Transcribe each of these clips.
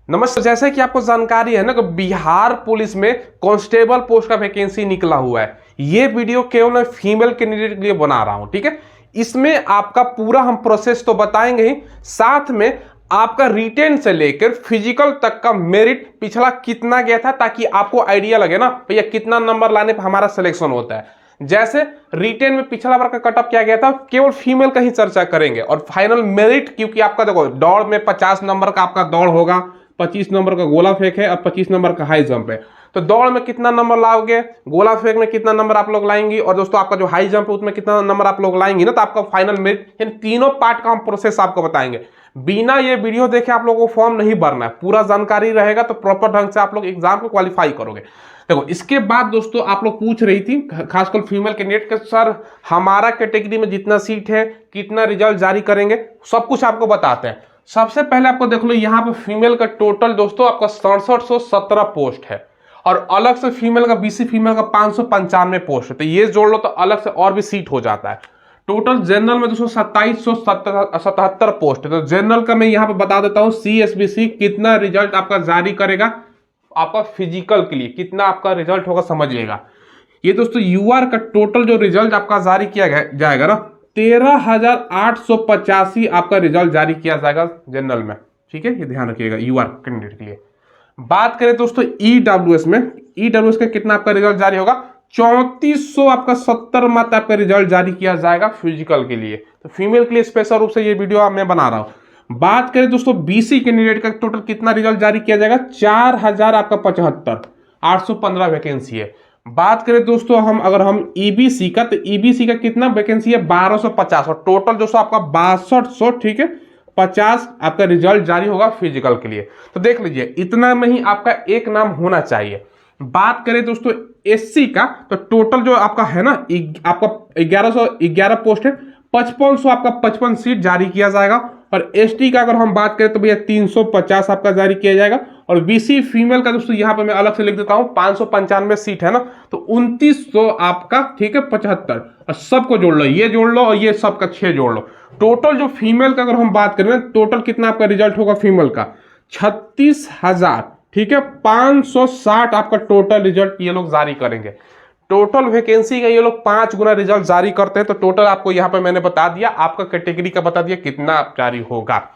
नमस्कार। जैसे कि आपको जानकारी है ना कि बिहार पुलिस में कांस्टेबल पोस्ट का वैकेंसी निकला हुआ है। ये वीडियो केवल फीमेल कैंडिडेट के लिए बना रहा हूं, ठीक है। इसमें आपका पूरा हम प्रोसेस तो बताएंगे ही, साथ में आपका रिटेन से लेकर फिजिकल तक का मेरिट पिछला कितना गया था, ताकि आपको आइडिया लगे ना भैया कितना नंबर लाने पर हमारा सिलेक्शन होता है। जैसे रिटेन में पिछला बार का कटअप क्या गया था, केवल फीमेल का ही चर्चा करेंगे। और फाइनल मेरिट, क्योंकि आपका देखो दौड़ में 50 नंबर का आपका दौड़ होगा, 25 नंबर का गोला फेंक है और 25 नंबर का हाई जंप है। तो दौड़ में कितना नंबर लाओगे, गोला फेंक में कितना नंबर आप लोग लाएंगे, और दोस्तों आपका जो हाई जंप है उसमें कितना नंबर आप लोग लाएंगे ना, तो आपका फाइनल मेरिट, इन तीनों पार्ट का हम प्रोसेस आपको बताएंगे। बिना ये वीडियो देखे आप लोगों को फॉर्म नहीं भरना है, पूरा जानकारी रहेगा तो प्रॉपर ढंग से आप लोग एग्जाम को क्वालिफाई करोगे। देखो इसके बाद दोस्तों आप लोग पूछ रही थी खासकर फीमेल कैंडिडेट के, सर हमारा कैटेगरी में जितना सीट है कितना रिजल्ट जारी करेंगे, सब कुछ आपको बताते हैं। सबसे पहले आपको देख लो यहाँ पे फीमेल का टोटल दोस्तों आपका 6717 पोस्ट है, और अलग से फीमेल का बीसी फीमेल का 595 पोस्ट है। तो ये जोड़ लो तो अलग से और भी सीट हो जाता है। टोटल जनरल में दोस्तों 2777 पोस्ट है। तो जनरल का मैं यहाँ पे बता देता हूँ, CSBC कितना रिजल्ट आपका जारी करेगा, आपका फिजिकल के लिए कितना आपका रिजल्ट होगा समझिएगा। ये दोस्तों यूआर का टोटल जो रिजल्ट आपका जारी किया जाएगा ना, 13,885 आपका रिजल्ट जारी किया जाएगा जनरल में, ठीक है। ये ध्यान रखिएगा यूआर कैंडिडेट के लिए। बात करें दोस्तों ईडब्ल्यूएस में, ईडब्ल्यूएस का कितना आपका रिजल्ट जारी होगा, 3400 आपका 70 मत आपका रिजल्ट जारी किया जाएगा फिजिकल के लिए। तो फीमेल के लिए स्पेशल रूप से ये वीडियो मैं बना रहा हूं। बात करें दोस्तों बीसी कैंडिडेट का टोटल कितना रिजल्ट जारी किया जाएगा, 4000 आपका 75, 815 वैकेंसी है। बात करें दोस्तों अगर हम ईबीसी का, तो ईबीसी का कितना वैकेंसी है, 1250, और टोटल दोस्तों आपका 6200, ठीक है, 50 आपका रिजल्ट जारी होगा फिजिकल के लिए। तो देख लीजिए इतना में ही आपका एक नाम होना चाहिए। बात करें दोस्तों एससी का, तो टोटल जो आपका है ना आपका 1111 पोस्ट है, 5500 आपका 55 सीट जारी किया जाएगा। और एसटी का अगर हम बात करें तो भैया 350 आपका जारी किया जाएगा। और बीसी फीमेल का दोस्तों यहाँ पे मैं अलग से लिख देता हूँ, 595 सीट है ना, तो 2900 आपका, ठीक है, 75। और सबको जोड़ लो, ये जोड़ लो और ये सबका 6 जोड़ लो। टोटल जो फीमेल का अगर हम बात करें, टोटल कितना आपका रिजल्ट होगा फीमेल का, 36,000, ठीक है, 560 आपका टोटल रिजल्ट ये लोग जारी करेंगे। टोटल वैकेंसी का ये लोग 5 गुना रिजल्ट जारी करते हैं। तो टोटल आपको यहाँ पे मैंने बता दिया, आपका कैटेगरी का बता दिया कितना जारी होगा।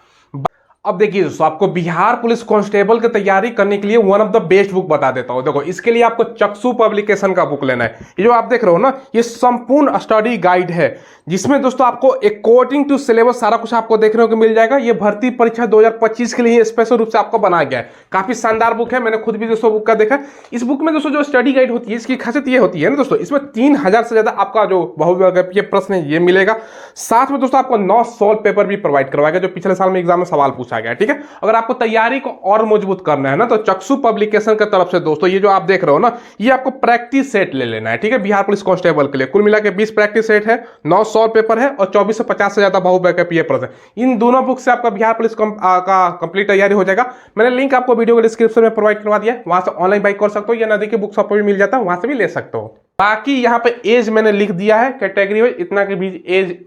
अब देखिए दोस्तों, आपको बिहार पुलिस कांस्टेबल की तैयारी करने के लिए one of the best book बता देता हूं। देखो इसके लिए आपको चक्षु पब्लिकेशन का बुक लेना है। ये जो आप देख रहे हो ना, ये संपूर्ण स्टडी गाइड है, जिसमें दोस्तों आपको अकॉर्डिंग टू सिलेबस सारा कुछ आपको देखने को मिल जाएगा। ये भर्ती परीक्षा 2025 के लिए स्पेशल रूप से आपको बनाया गया है। काफी शानदार बुक है, मैंने खुद भी दोस्तों बुक का देखा। इस बुक में दोस्तों जो स्टडी गाइड होती है, इसकी खासियत ये होती है ना दोस्तों, इसमें 3000 से ज्यादा आपका जो बहुविकल्पीय प्रश्न है ये मिलेगा। साथ में दोस्तों आपको 9 सॉल्व पेपर भी प्रोवाइड करवाएगा, जो पिछले साल में एग्जाम में सवाल पूछा गया, ठीक है। अगर आपको तैयारी को और मजबूत करना है ना, तो चक्षु पब्लिकेशन की तरफ से दोस्तों ये जो आप देख रहे हो ना, ये आपको प्रैक्टिस सेट ले लेना है, ठीक है। बिहार पुलिस कांस्टेबल के लिए कुल मिला के 20 प्रैक्टिस सेट है, 9 सॉल्व पेपर है और 24 से 50 से ज्यादा बहुविकल्पीय प्रश्न है। इन दोनों बुक से आपका बिहार पुलिस का कंप्लीट तैयारी हो जाएगा। मैंने लिंक आपको वीडियो के डिस्क्रिप्शन में प्रोवाइड करवा दिया है, वहां से ऑनलाइन बाई कर सकते हो, या नदी के बुक शॉप पर भी मिल जाता है, वहां से भी ले सकते हो। बाकी यहाँ पे एज मैंने लिख दिया है, कैटेगरी में इतना के बीच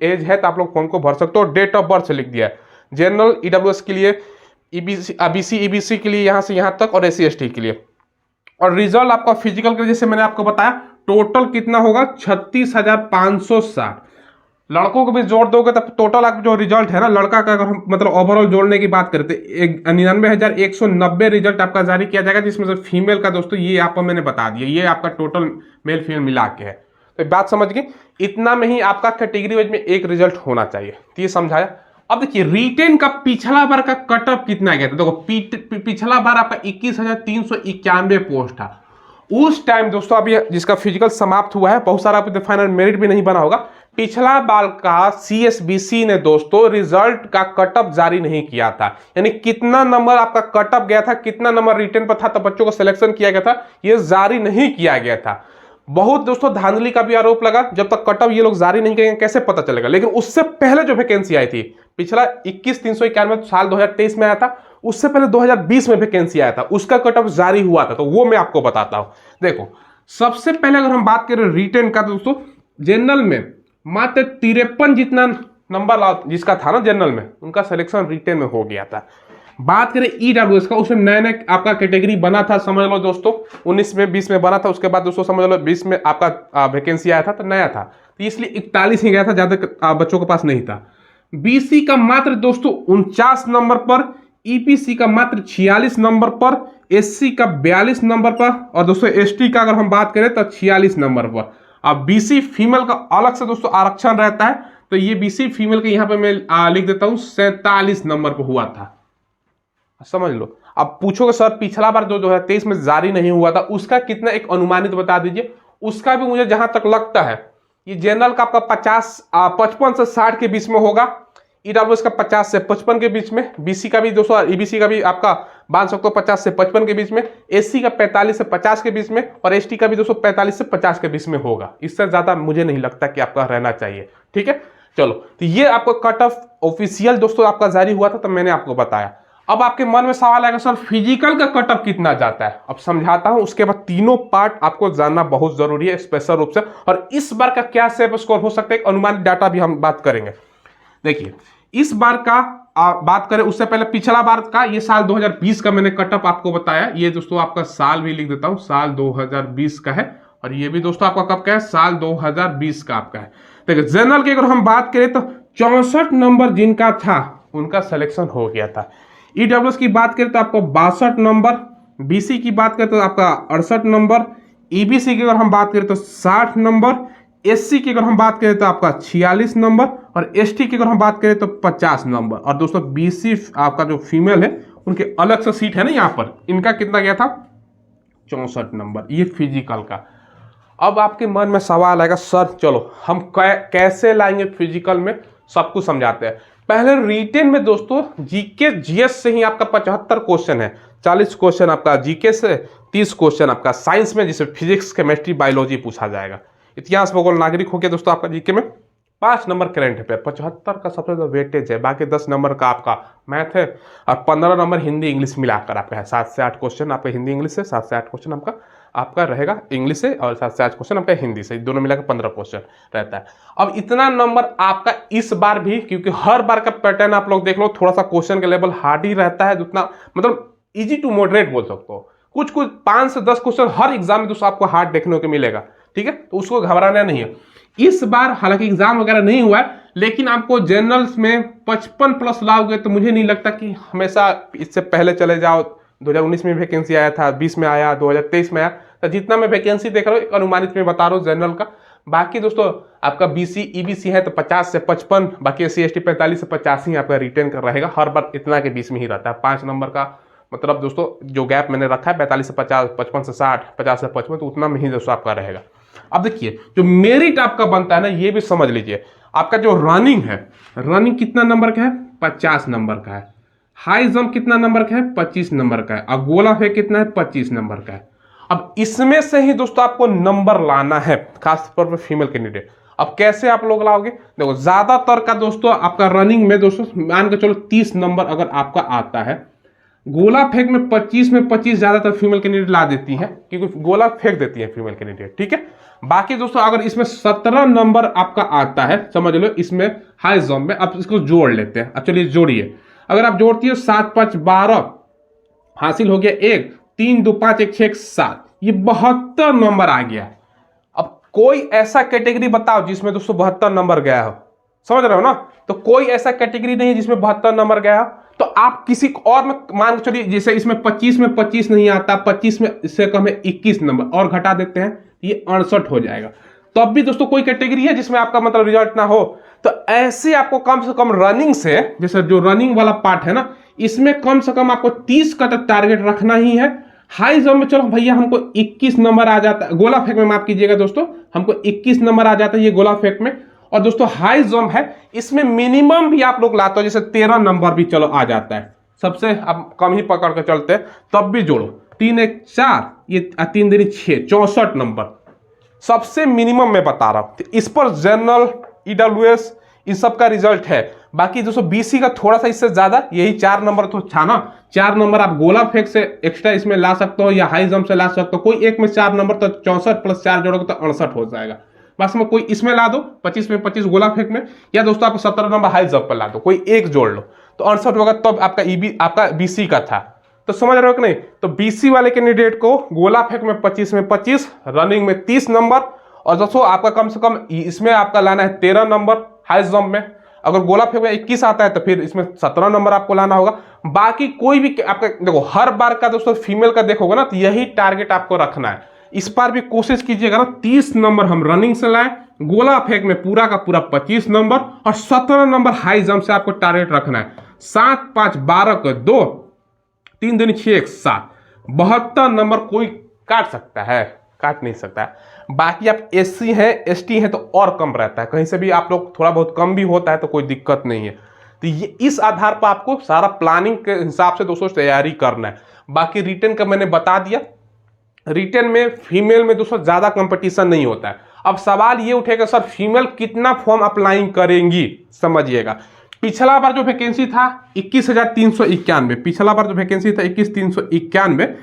एज है, तो आप लोग फॉर्म को भर सकते हो। डेट ऑफ बर्थ लिख दिया है, जनरल ईडब्ल्यूएस के लिए, बीसी ईबीसी के लिए यहाँ से यहाँ तक, और एससी एसटी के लिए। और रिजल्ट आपका फिजिकल के जैसे मैंने आपको बताया, टोटल कितना होगा, 36,560। लड़कों को भी जोड़ दोगे तब टोटल आपका जो रिजल्ट है ना, लड़का का अगर हम मतलब ओवरऑल जोड़ने की बात करते हैं, 99,190 रिजल्ट आपका जारी किया जाएगा, जिसमें से फीमेल का दोस्तों ये आपको मैंने बता दिया, ये आपका टोटल मेल फीमेल मिला के है। तो बात समझ गए, इतना में ही आपका कैटेगरी वाइज में एक रिजल्ट होना चाहिए। तो ये समझाया। अब देखिए रिटेन का पिछला बार का कटअप कितना गया था। देखो पिछला बार आपका 21,391 पोस्ट था उस टाइम दोस्तों। अभी जिसका फिजिकल समाप्त हुआ है, बहुत सारा अभी फाइनल मेरिट भी नहीं बना होगा। पिछला बार का CSBC ने दोस्तों रिजल्ट का कटअप जारी नहीं किया था, यानी कितना नंबर आपका कटअप गया था, कितना नंबर रिटेन पर था, तो बच्चों को सिलेक्शन किया गया था, ये जारी नहीं किया गया था। बहुत दोस्तों धांधली का भी आरोप लगा, जब तक कटअप ये लोग जारी नहीं करेंगे कैसे पता चलेगा। लेकिन उससे पहले जो वैकेंसी आई थी, पिछला 21,391 साल 2023 में आया था, उससे पहले 2020 में वैकेंसी आया था, उसका कटअप जारी हुआ था, तो वो मैं आपको बताता हूं। देखो सबसे पहले अगर हम बात करें रिटेन का, दोस्तों जनरल में मात्र 53 जितना नंबर जिसका था ना जनरल में, उनका सिलेक्शन रिटेन में हो गया था। बात करें ईडब्ल्यूएस का, उसमें नया नया आपका कैटेगरी बना था, समझ लो दोस्तों 19 में 20 में बना था, उसके बाद दोस्तों समझ लो 20 में आपका वैकेंसी आया था तो नया था, तो इसलिए 41 ही गया था, ज्यादा बच्चों के पास नहीं था। बीसी का मात्र दोस्तों 49 नंबर पर, ईपीसी का मात्र 46 नंबर पर, एससी का 42 नंबर पर, और दोस्तों एसटी का अगर हम बात करें तो 46 नंबर पर। अब बीसी फीमेल का अलग से दोस्तों आरक्षण रहता है, तो ये बीसी फीमेल के यहाँ पे मैं लिख देता हूं 47 नंबर पर हुआ था, समझ लो। अब पूछोगे सर पिछला बार जो 2023 में जारी नहीं हुआ था उसका कितना एक अनुमानित बता दीजिए। उसका भी मुझे जहां तक लगता है ये जनरल का आपका 55 से 60 के बीच में होगा, ईडब्ल्यूएस का 50 से 55 के बीच में, बीसी का भी दोस्तों ईबीसी का भी आपका बांध सकते हो 50 से 55 के बीच में, एससी का 45 से 50 के बीच में, और एसटी का भी दोस्तों 45 से 50 के बीच में होगा। इससे ज्यादा मुझे नहीं लगता कि आपका रहना चाहिए, ठीक है। चलो तो ये आपको कट ऑफ ऑफिशियल दोस्तों आपका जारी हुआ था, तो मैंने आपको बताया। अब आपके मन में सवाल आएगा सर फिजिकल का कट ऑफ कितना जाता है, अब समझाता हूं, उसके बाद तीनों पार्ट आपको जानना बहुत जरूरी है स्पेशल रूप से, और इस बार का क्या सेफ स्कोर हो सकता है अनुमानित डाटा भी हम बात करेंगे। देखिए इस बार का बात करें उससे पहले पिछला बार का, ये साल 2020 का मैंने कट ऑफ आपको बताया, ये दोस्तों आपका साल भी लिख देता हूं, साल 2020 का है, और ये भी दोस्तों आपका कब का है, साल 2020 का आपका है। देखिए जनरल की अगर हम बात करें तो 64 नंबर जिनका था उनका सिलेक्शन हो गया था। ईडब्ल्यूएस की बात करें तो आपको 62 नंबर, बीसी की बात करें तो आपका 68 नंबर, ईबीसी की अगर हम बात करें तो 60 नंबर, एससी की अगर हम बात करें तो आपका 46 नंबर, और एसटी की अगर हम बात करें तो 50 नंबर। और दोस्तों बीसी आपका जो फीमेल है उनके अलग से सीट है ना यहाँ पर, इनका कितना गया था 64 नंबर, ये फिजिकल का। अब आपके मन में सवाल आएगा सर चलो हम कैसे लाएंगे फिजिकल में, सब कुछ समझाते हैं। पहले रिटेन में दोस्तों जीके जीएस से ही आपका 75 क्वेश्चन है, 40 क्वेश्चन आपका जीके से, 30 क्वेश्चन आपका साइंस में, जिसे फिजिक्स केमिस्ट्री बायोलॉजी पूछा जाएगा। इतिहास भूगोल नागरिक हो गया दोस्तों आपका जीके में, 5 नंबर करंट अफेयर, 75 का सबसे ज्यादा वेटेज है, बाकी 10 नंबर का आपका मैथ है, और 15 नंबर हिंदी इंग्लिश मिलाकर आपका है। 7 से 8 क्वेश्चन आपका हिंदी इंग्लिश से, 7 से 8 क्वेश्चन आपका रहेगा इंग्लिश से, और 7 से 8 क्वेश्चन आपका हिंदी से, दोनों मिलाकर 15 क्वेश्चन रहता है। अब इतना नंबर आपका इस बार भी, क्योंकि हर बार का पैटर्न आप लोग देख लो, थोड़ा सा क्वेश्चन का लेवल हार्ड ही रहता है, जितना मतलब इजी टू मॉडरेट बोल सकते हो, कुछ 5 से 10 क्वेश्चन हर एग्जाम में दोस्तों आपको हार्ड देखने को मिलेगा, ठीक है, तो उसको घबराना नहीं है। इस बार हालांकि एग्जाम वगैरह नहीं हुआ है, लेकिन आपको जनरल्स में 55 प्लस लाओगे तो मुझे नहीं लगता कि हमेशा इससे पहले चले जाओ। 2019 में वैकेंसी आया था, 20 में आया, 2023 में आया, तो जितना मैं वैकेंसी देख रहा हूँ एक अनुमानित में बता रहा हूँ जनरल का। बाकी दोस्तों आपका बीसी ईबीसी है तो 50 से 55, बाकी एससी एसटी 45 से 85 आपका रिटेन कर रहेगा, हर बार इतना के बीच में ही रहता है। 5 नंबर का मतलब दोस्तों जो गैप मैंने रखा है 45 से 50, 55 से 60, 50 से 55, तो उतना में ही दोस्तों आपका रहेगा। अब देखिए जो मेरिट आपका बनता है ना, ये भी समझ लीजिए, आपका जो रनिंग है, रनिंग कितना नंबर का है, 50 नंबर का है, हाई जंप कितना नंबर का है, 25 नंबर का है, और गोला फेंक कितना है, 25 नंबर का है। अब इसमें से ही दोस्तों आपको नंबर लाना है, खासतौर पर फीमेल कैंडिडेट। अब कैसे आप लोग लाओगे, देखो ज्यादातर का दोस्तों आपका रनिंग में दोस्तों मान के चलो 30 नंबर अगर आपका आता है, गोला फेंक में 25 में 25 ज्यादातर फीमेल कैंडिडेट ला देती है, क्योंकि गोला फेंक देती है फीमेल कैंडिडेट, ठीक है। बाकी दोस्तों अगर इसमें 17 नंबर आपका आता है, समझ लो इसमें हाई जंप में, अब इसको जोड़ लेते हैं। अब चलिए जोड़िए, अगर आप जोड़ती हो 7 5 12 हासिल हो गया 1, 3 2 5 1 6 7, ये 72 नंबर आ गया। अब कोई ऐसा कैटेगरी बताओ जिसमें दोस्तों 72 नंबर गया हो, समझ रहे हो ना, तो कोई ऐसा कैटेगरी नहीं है जिसमें 72 नंबर गया हो। तो आप किसी और में मान के चलिए, जैसे इसमें 25 में 25 नहीं आता, 25 में इससे कम है 21 नंबर, और घटा देते हैं ये 68 हो जाएगा। तो अब भी दोस्तों कोई कैटेगरी है जिसमें आपका मतलब रिजल्ट ना हो, तो ऐसे आपको कम से कम रनिंग से, जैसे जो रनिंग वाला पार्ट है ना, इसमें कम से कम आपको 30 का टारगेट रखना ही है। हाई जंप में चलो भैया हमको 21 नंबर आ जाता है, गोला फेंक में माफ कीजिएगा दोस्तों, हमको 21 नंबर आ जाता है ये गोला फेंक में। और दोस्तों हाई जंप है, इसमें मिनिमम भी आप लोग लाते हो, जैसे 13 नंबर भी चलो आ जाता है, सबसे अब कम ही पकड़ के चलते हैं, तब भी जोड़ो 3 1 4, ये 3 3 6, 64 नंबर सबसे मिनिमम मैं बता रहा हूं। इस पर जनरल ईडब्ल्यूएस इन सब का रिजल्ट है। बाकी दोस्तों बीसी का थोड़ा सा इससे ज्यादा, यही 4 नंबर तो था ना, 4 नंबर आप गोला फेंक से एक्स्ट्रा इसमें ला सकते हो, या हाई जंप से ला सकते हो, कोई एक में 4 नंबर, तो 64 प्लस 4 जोड़ोगे तो 68 हो जाएगा। बस में कोई इसमें ला दो 25 में 25 गोला फेंक में, या दोस्तों आप 17 नंबर हाई जंप पर ला दो, कोई एक जोड़ लो, तो 68 होगा तो आपका ईबी आपका बीसी का था। तो समझ रहे हो कि नहीं? तो बीसी वाले कैंडिडेट को गोला फेंक में 25 में 25, रनिंग में 30 नंबर, और दोस्तों आपका कम से कम इसमें आपका लाना है 13 नंबर हाई जंप में। अगर गोला फेंक में 21 आता है तो फिर इसमें 17 नंबर आपको लाना होगा। बाकी कोई भी आपका देखो, हर बार का दोस्तों फीमेल का देखोगे ना तो यही टारगेट आपको रखना है। इस बार भी कोशिश कीजिएगा ना 30 नंबर हम रनिंग से लाए, गोला फेंक में पूरा का पूरा 25 नंबर और 17 नंबर हाई जंप से आपको टारगेट रखना है। 7 5 12 को 2, 3 दूनी 6 1 7, 72 नंबर कोई काट सकता है? काट नहीं सकता है। बाकी आप एससी हैं एसटी हैं तो और कम रहता है, कहीं से भी आप लोग थोड़ा बहुत कम भी होता है तो कोई दिक्कत नहीं है। तो ये इस आधार पर आपको सारा प्लानिंग के हिसाब से दोस्तों तैयारी करना है। बाकी रिटर्न का मैंने बता दिया, रिटर्न में फीमेल में दोस्तों ज्यादा कंपटीशन नहीं होता है। अब सवाल ये उठेगा सर फीमेल कितना फॉर्म अप्लाइंग करेंगी? समझिएगा, पिछला बार जो वैकेंसी था 21,391, पिछला बार जो वैकेंसी था 21,391,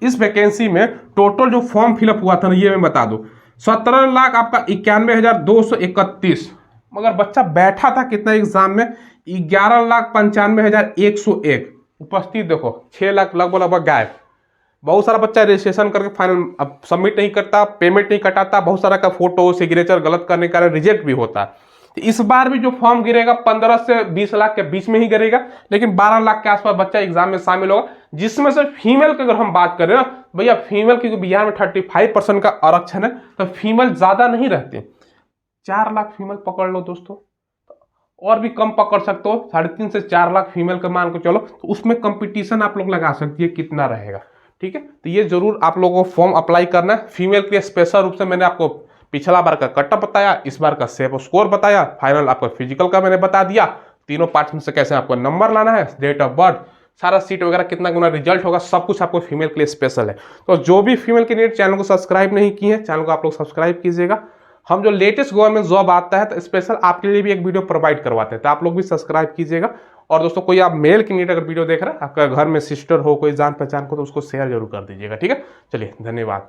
इस वैकेंसी में टोटल जो फॉर्म फिलअप हुआ था ना ये मैं बता दूं 17 लाख आपका 91,231, मगर बच्चा बैठा था कितना एग्जाम में 11,95,101, उपस्थित देखो 6 लाख लगभग गायब। बहुत सारा बच्चा रजिस्ट्रेशन करके फाइनल अब सबमिट नहीं करता, पेमेंट नहीं कटाता, बहुत सारा का फोटो सिग्नेचर गलत करने के कारण रिजेक्ट भी होता है। तो इस बार भी जो फॉर्म गिरेगा 15 से 20 लाख के बीच में ही गिरेगा, लेकिन 12 लाख के आसपास बच्चा एग्जाम में शामिल होगा। जिसमें से फीमेल की अगर हम बात करें ना भैया, फीमेल की बिहार में 35% का आरक्षण है तो फीमेल ज्यादा नहीं रहती, 4 लाख फीमेल पकड़ लो दोस्तों, और भी कम पकड़ सकते हो, 3.5 से 4 लाख फीमेल का मान को चलो, तो उसमें कंपटीशन आप लोग लगा सकती है कितना रहेगा। ठीक है, तो ये जरूर आप लोगों को फॉर्म अप्लाई करना है। फीमेल के लिए स्पेशल रूप से मैंने आपको पिछला बार का कटअप बताया, इस बार का सेफ स्कोर बताया, फाइनल आपका फिजिकल का मैंने बता दिया, तीनों पार्ट में से कैसे आपको नंबर लाना है, डेट ऑफ बर्थ, सारा सीट वगैरह कितना गुना रिजल्ट होगा, सब कुछ आपको फीमेल के लिए स्पेशल है। तो जो भी फीमेल कैंडिडेट चैनल को सब्सक्राइब नहीं किए हैं, चैनल को आप लोग सब्सक्राइब कीजिएगा। हम जो लेटेस्ट गवर्नमेंट जॉब आता है तो स्पेशल आपके लिए भी एक वीडियो प्रोवाइड करवाते हैं, तो आप लोग भी सब्सक्राइब कीजिएगा। और दोस्तों कोई आप मेल कैंडिडेट अगर वीडियो देख रहे हैं, आपका घर में सिस्टर हो, कोई जान पहचान को, तो उसको शेयर जरूर कर दीजिएगा। ठीक है, चलिए धन्यवाद।